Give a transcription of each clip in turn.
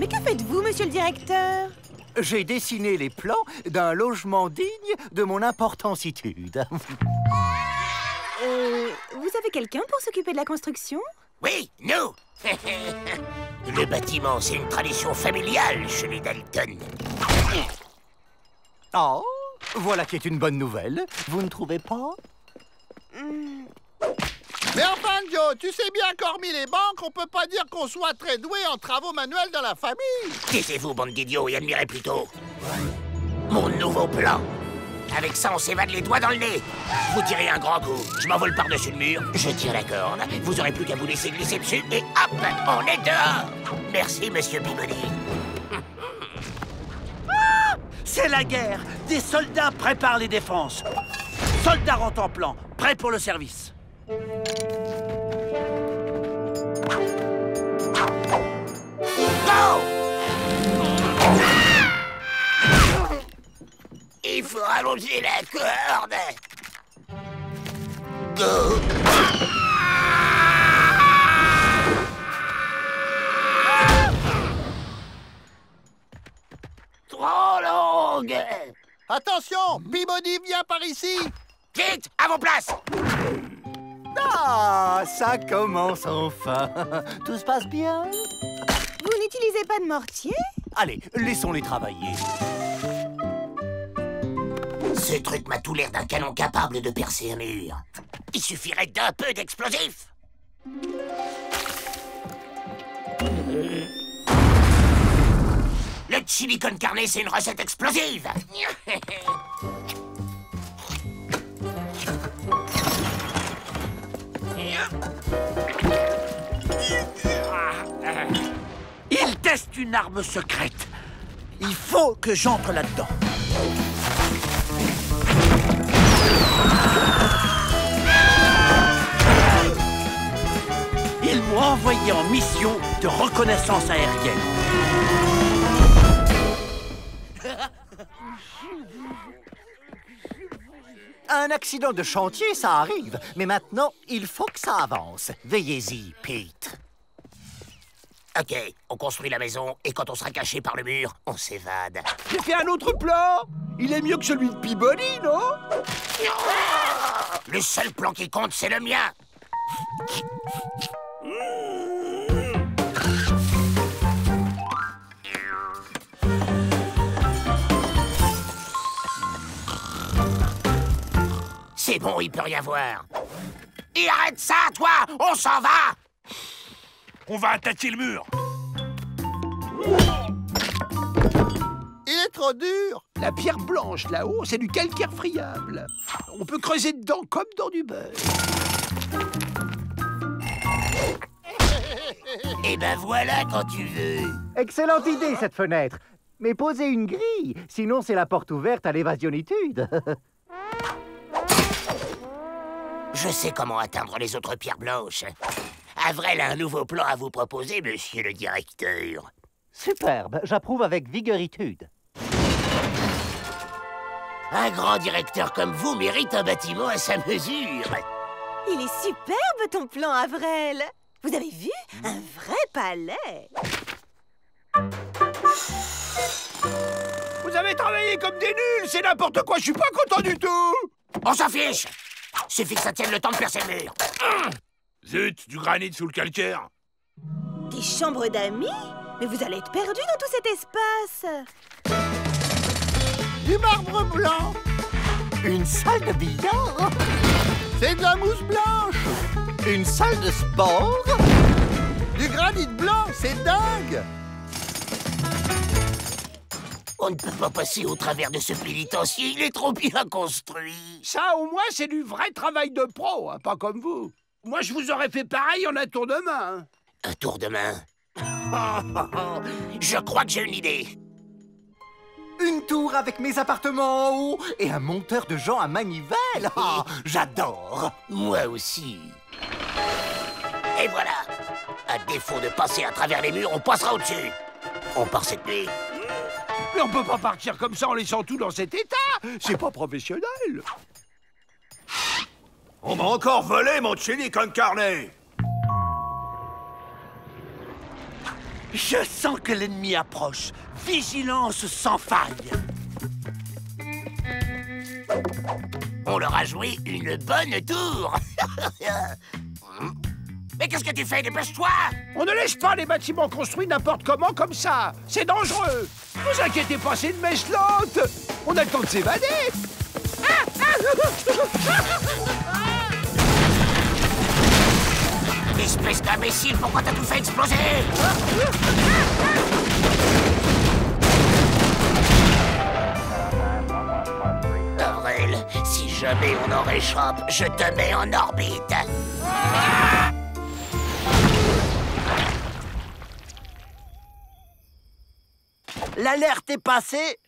Mais que faites-vous, monsieur le directeur? J'ai dessiné les plans d'un logement digne de mon importancitude. Vous avez quelqu'un pour s'occuper de la construction? Oui, nous. Le bâtiment, c'est une tradition familiale chez les Dalton. Oh, voilà qui est une bonne nouvelle. Vous ne trouvez pas? Mais enfin, Joe, tu sais bien qu'hormis les banques, on peut pas dire qu'on soit très doué en travaux manuels dans la famille. Taisez-vous, bande d'idiots, et admirez plutôt mon nouveau plan. Avec ça, on s'évade les doigts dans le nez. Vous tirez un grand coup, je m'envole par-dessus le mur, je tire la corde. Vous aurez plus qu'à vous laisser glisser dessus et hop, on est dehors. Merci, monsieur Peabody. C'est la guerre. Des soldats préparent les défenses. Soldats rentrent en plan, prêts pour le service. Go! Il faut rallonger la corde. Go! Trop longue. Attention, Peabody vient par ici. Vite, à vos places. Ah, ça commence enfin. Tout se passe bien? Vous n'utilisez pas de mortier? Allez, laissons-les travailler. Ce truc m'a tout l'air d'un canon capable de percer un mur. Il suffirait d'un peu d'explosif. Le chili con carne, c'est une recette explosive. Ils testent une arme secrète. Il faut que j'entre là-dedans. Ils m'ont envoyé en mission de reconnaissance aérienne. Un accident de chantier, ça arrive. Mais maintenant, il faut que ça avance. Veillez-y, Pete. Ok, on construit la maison et quand on sera caché par le mur, on s'évade. J'ai fait un autre plan. Il est mieux que celui de Peabody, non? Le seul plan qui compte, c'est le mien. C'est bon, il peut rien voir. Et arrête ça, toi! On s'en va! On va attaquer le mur. Il est trop dur. La pierre blanche, là-haut, c'est du calcaire friable. On peut creuser dedans comme dans du beurre. Et ben voilà quand tu veux. Excellente idée, cette fenêtre. Mais posez une grille, sinon c'est la porte ouverte à l'évasionitude. Je sais comment atteindre les autres pierres blanches. Avril a un nouveau plan à vous proposer, monsieur le directeur. Superbe, j'approuve avec vigoritude. Un grand directeur comme vous mérite un bâtiment à sa mesure. Il est superbe, ton plan, Avril. Vous avez vu? Un vrai palais. Vous avez travaillé comme des nuls, c'est n'importe quoi, je suis pas content du tout. On s'en fiche. Suffit que ça tienne le temps de percer le mur. Zut, du granit sous le calcaire. Des chambres d'amis? Mais vous allez être perdu dans tout cet espace. Du marbre blanc. Une salle de billard? C'est de la mousse blanche. Une salle de sport? Du granit blanc, c'est dingue. On ne peut pas passer au travers de ce pénitencier, il est trop bien construit. Ça, au moins, c'est du vrai travail de pro, hein, pas comme vous. Moi, je vous aurais fait pareil en un tour de main. Hein. Un tour de main. Je crois que j'ai une idée. Une tour avec mes appartements en haut et un monteur de gens à manivelle. Oh, j'adore. Moi aussi. Et voilà. À défaut de passer à travers les murs, on passera au-dessus. On part cette nuit. Mais on peut pas partir comme ça en laissant tout dans cet état. C'est pas professionnel. On m'a encore volé mon chili con carne. Je sens que l'ennemi approche. Vigilance sans faille. On leur a joué une bonne tour. Mais qu'est-ce que tu fais? Dépêche-toi! On ne laisse pas les bâtiments construits n'importe comment comme ça. C'est dangereux. Vous inquiétez pas, c'est une mèche lente. On a le temps de s'évader. Espèce d'imbécile, pourquoi t'as tout fait exploser? Avril, si jamais on en réchappe, je te mets en orbite. L'alerte est passée.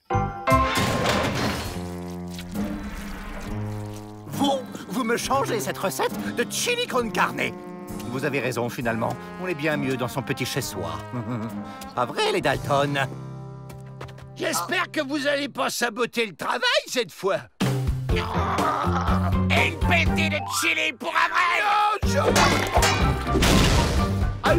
Vous me changez cette recette de chili con carne. Vous avez raison, finalement. On est bien mieux dans son petit chez-soi. Pas vrai, les Dalton? J'espère que vous allez pas saboter le travail cette fois. Et une pelletée de chili pour Avril! Ah,